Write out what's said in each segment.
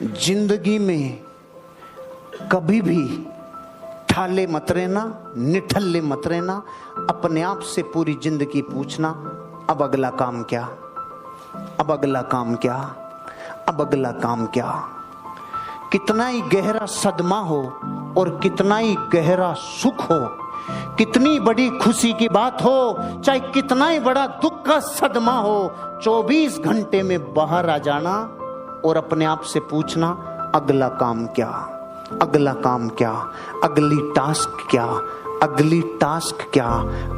जिंदगी में कभी भी ठाले मत रहना, निठल्ले मत रहना। अपने आप से पूरी जिंदगी पूछना, अब अगला काम क्या, अब अगला काम क्या, अब अगला काम क्या। कितना ही गहरा सदमा हो और कितना ही गहरा सुख हो, कितनी बड़ी खुशी की बात हो, चाहे कितना ही बड़ा दुख का सदमा हो, 24 घंटे में बाहर आ जाना और अपने आप से पूछना, अगला काम क्या, अगला काम क्या, अगली टास्क क्या, अगली टास्क क्या,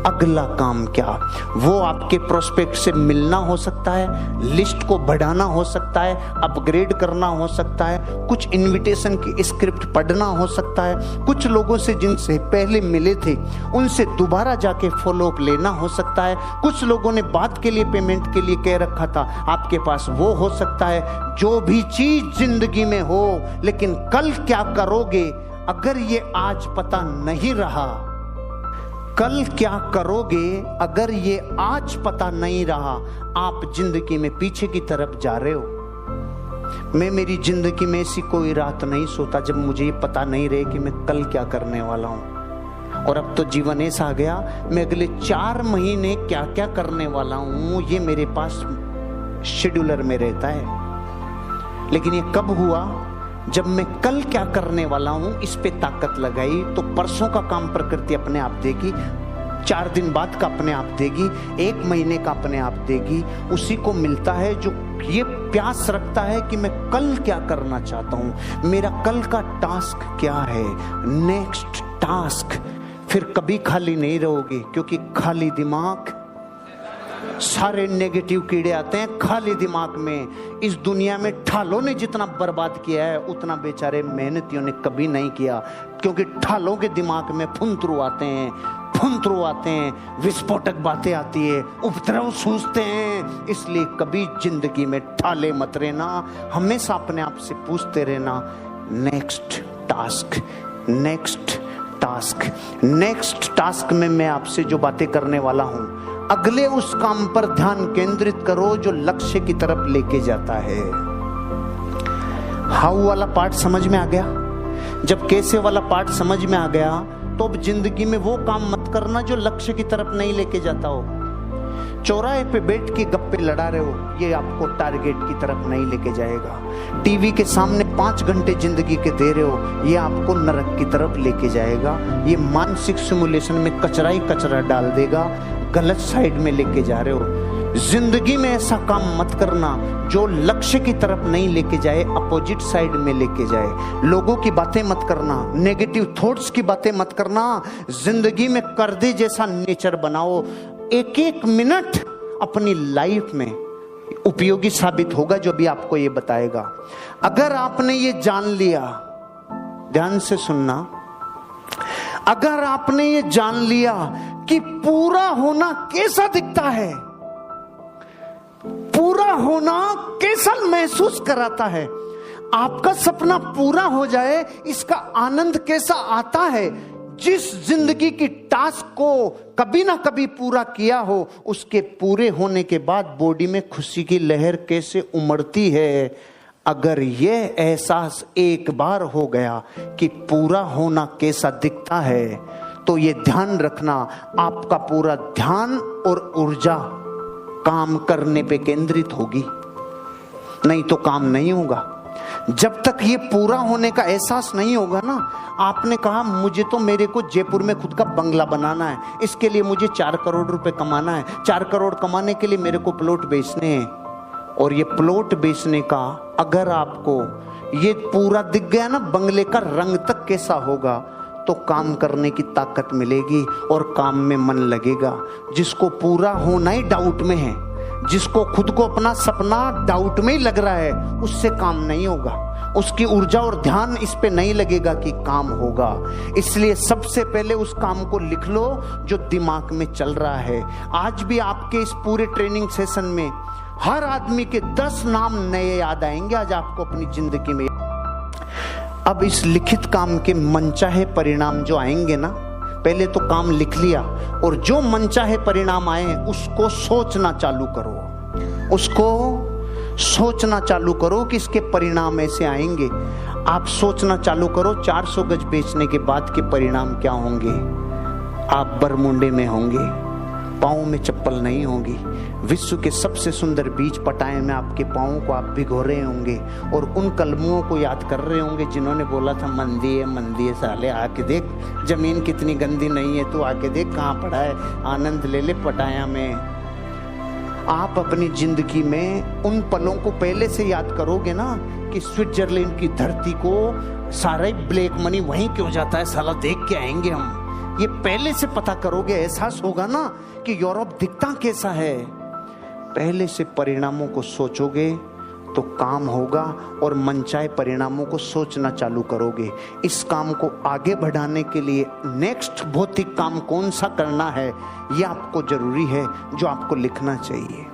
अगला काम क्या। वो आपके प्रोस्पेक्ट से मिलना हो सकता है, लिस्ट को बढ़ाना हो सकता है, अपग्रेड करना हो सकता है, कुछ इनविटेशन की स्क्रिप्ट पढ़ना हो सकता है, कुछ लोगों से जिनसे पहले मिले थे उनसे दोबारा जाके फॉलो अप लेना हो सकता है, कुछ लोगों ने बात के लिए पेमेंट के लिए कह रखा था, आपके पास वो हो सकता है। जो भी चीज जिंदगी में हो, लेकिन कल क्या करोगे अगर ये आज पता नहीं रहा, कल क्या करोगे अगर ये आज पता नहीं रहा, आप जिंदगी में पीछे की तरफ जा रहे हो। मैं मेरी जिंदगी में ऐसी कोई रात नहीं सोता जब मुझे ये पता नहीं रहे कि मैं कल क्या करने वाला हूं। और अब तो जीवन ऐसा आ गया, मैं अगले 4 महीने क्या क्या करने वाला हूं ये मेरे पास शेड्यूलर में रहता है। लेकिन ये कब हुआ, जब मैं कल क्या करने वाला हूं इस पे ताकत लगाई, तो परसों का काम प्रकृति अपने आप देगी, 4 दिन बाद का अपने आप देगी, 1 महीने का अपने आप देगी। उसी को मिलता है जो ये प्यास रखता है कि मैं कल क्या करना चाहता हूं, मेरा कल का टास्क क्या है, नेक्स्ट टास्क। फिर कभी खाली नहीं रहोगे, क्योंकि खाली दिमाग, सारे नेगेटिव कीड़े आते हैं खाली दिमाग में। इस दुनिया में ठालों ने जितना बर्बाद किया है उतना बेचारे मेहनतियों ने कभी नहीं किया, क्योंकि ठालों के दिमाग में फुंतरू आते हैं, फुंतरू आते हैं, विस्फोटक बातें आती है, उपद्रव सूझते हैं। इसलिए कभी जिंदगी में ठाले मत रहना, हमेशा अपने आप से पूछते रहना, next task, next task. Next task में मैं आपसे जो बातें करने वाला हूं, अगले उस काम पर ध्यान केंद्रित करो जो लक्ष्य की तरफ लेके जाता है। हाउ वाला पार्ट समझ में आ गया? जब कैसे वाला पार्ट समझ में आ गया, तो अब जिंदगी में वो काम मत करना जो लक्ष्य की तरफ नहीं लेके जाता हो। चौराहे पे बैठ के गप्पे लड़ा रहे हो, ये आपको टारगेट की तरफ नहीं लेके जाएगा। टीवी के सामने 5 घंटे जिंदगी के दे रहे हो, ये आपको नरक की तरफ लेके जाएगा। ये मानसिक सिमुलेशन में कचरा ही कचरा डाल देगा, गलत साइड में लेके जा रहे हो। जिंदगी में ऐसा काम मत करना जो लक्ष्य की तरफ नहीं लेके जाए, अपोजिट साइड में लेके जाए। लोगों की बातें मत करना, नेगेटिव थॉट्स की बातें मत करना। जिंदगी में कर्दे जैसा नेचर बनाओ। एक एक मिनट अपनी लाइफ में उपयोगी साबित होगा जो भी आपको ये बताएगा। अगर आपने ये जान लिया, ध्यान से सुनना, अगर आपने ये जान लिया कि पूरा होना कैसा दिखता है, पूरा होना कैसा महसूस कराता है, आपका सपना पूरा हो जाए इसका आनंद कैसा आता है, जिस जिंदगी की टास्क को कभी ना कभी पूरा किया हो, उसके पूरे होने के बाद बॉडी में खुशी की लहर कैसे उमड़ती है। अगर ये एहसास एक बार हो गया कि पूरा होना कैसा दिखता है, तो ये ध्यान रखना, आपका पूरा ध्यान और ऊर्जा काम करने पे केंद्रित होगी, नहीं तो काम नहीं होगा। जब तक ये पूरा होने का एहसास नहीं होगा ना, आपने कहा मुझे तो मेरे को जयपुर में खुद का बंगला बनाना है, इसके लिए मुझे 4 करोड़ रुपए कमाना है, 4 करोड़ कमाने के लिए मेरे को प्लॉट बेचने हैं, और ये प्लॉट बेचने का अगर आपको ये पूरा दिख गया ना, बंगले का रंग तक कैसा होगा, तो काम करने की ताकत मिलेगी और काम में मन लगेगा। जिसको पूरा होना ही डाउट में है, जिसको खुद को अपना सपना डाउट में ही लग रहा है, उससे काम नहीं होगा, उसकी ऊर्जा और ध्यान इस पे नहीं लगेगा कि काम होगा। इसलिए सबसे पहले उस काम को लिख लो जो दिमाग में चल रहा है। आज भी आपके इस पूरे ट्रेनिंग सेशन में हर आदमी के 10 नाम नए याद आएंगे आज आपको अपनी जिंदगी में। अब इस लिखित काम के मनचाहे परिणाम जो आएंगे ना, पहले तो काम लिख लिया, और जो मनचाहे परिणाम आए उसको सोचना चालू करो, उसको सोचना चालू करो कि इसके परिणाम ऐसे आएंगे। आप सोचना चालू करो 400 गज बेचने के बाद के परिणाम क्या होंगे। आप बरमुंडे में होंगे, पाँव में चप्पल नहीं होगी, विश्व के सबसे सुंदर बीच पटाए में आपके पाँव को आप भिगो रहे होंगे और उन कलमुओं को याद कर रहे होंगे जिन्होंने बोला था मंदी है साले, आके देख जमीन कितनी गंदी नहीं है, तू आके देख कहाँ पड़ा है, आनंद ले ले पटाया में। आप अपनी जिंदगी में उन पलों को पहले से याद करोगे ना कि स्विट्जरलैंड की धरती को सारा ब्लैक मनी वहीं क्यों जाता है साला, देख के आएंगे हम। ये पहले से पता करोगे, एहसास होगा ना कि यूरोप दिखता कैसा है। पहले से परिणामों को सोचोगे तो काम होगा और मनचाहे परिणामों को सोचना चालू करोगे। इस काम को आगे बढ़ाने के लिए नेक्स्ट भौतिक काम कौन सा करना है ये आपको जरूरी है, जो आपको लिखना चाहिए।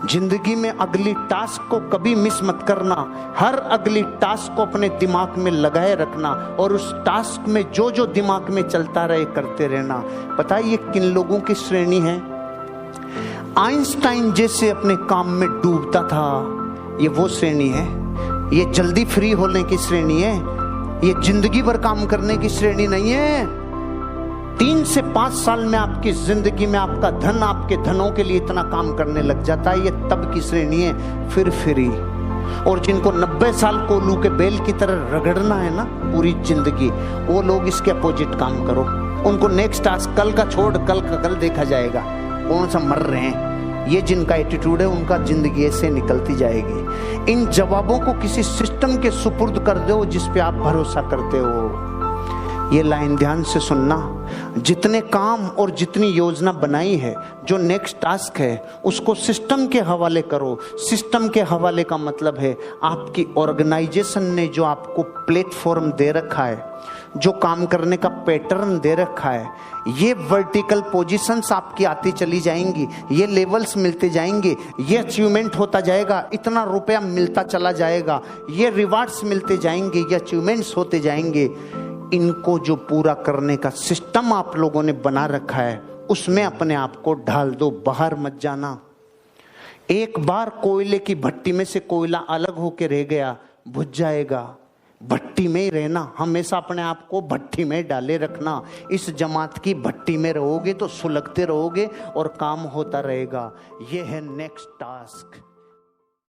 जिंदगी में अगली टास्क को कभी मिस मत करना, हर अगली टास्क को अपने दिमाग में लगाए रखना और उस टास्क में जो जो दिमाग में चलता रहे करते रहना। पता है ये किन लोगों की श्रेणी है? आइंस्टाइन जैसे अपने काम में डूबता था, ये वो श्रेणी है। ये जल्दी फ्री होने की श्रेणी है, ये जिंदगी भर काम करने की श्रेणी नहीं है। 3 से 5 साल में आपकी जिंदगी में आपका धन आपके धनों के लिए इतना काम करने लग जाता है, ये तब की श्रेणी है फिर फ्री। और जिनको 90 साल कोल्हू के बेल की तरह रगड़ना है ना पूरी जिंदगी, वो लोग इसके अपोजिट काम करो। उनको नेक्स्ट टास्क कल का छोड़ कल का कल देखा जाएगा, कौन सा मर रहे हैं। ये जिनका एटीट्यूड है उनका जिंदगी ऐसे निकलती जाएगी। इन जवाबों को किसी सिस्टम के सुपुर्द कर दो जिस पे आप भरोसा करते हो। ये लाइन ध्यान से सुनना, जितने काम और जितनी योजना बनाई है, जो नेक्स्ट टास्क है उसको सिस्टम के हवाले करो। सिस्टम के हवाले का मतलब है आपकी ऑर्गेनाइजेशन ने जो आपको प्लेटफॉर्म दे रखा है, जो काम करने का पैटर्न दे रखा है, ये वर्टिकल पोजीशंस आपकी आती चली जाएंगी, ये लेवल्स मिलते जाएंगे, ये अचीवमेंट होता जाएगा, इतना रुपया मिलता चला जाएगा, ये रिवार्ड्स मिलते जाएंगे, ये अचीवमेंट्स होते जाएंगे। इनको जो पूरा करने का सिस्टम आप लोगों ने बना रखा है उसमें अपने आप को ढाल दो, बाहर मत जाना। एक बार कोयले की भट्टी में से कोयला अलग होके रह गया, बुझ जाएगा। भट्टी में ही रहना, हमेशा अपने आप को भट्टी में डाले रखना। इस जमात की भट्टी में रहोगे तो सुलगते रहोगे और काम होता रहेगा। ये है नेक्स्ट टास्क।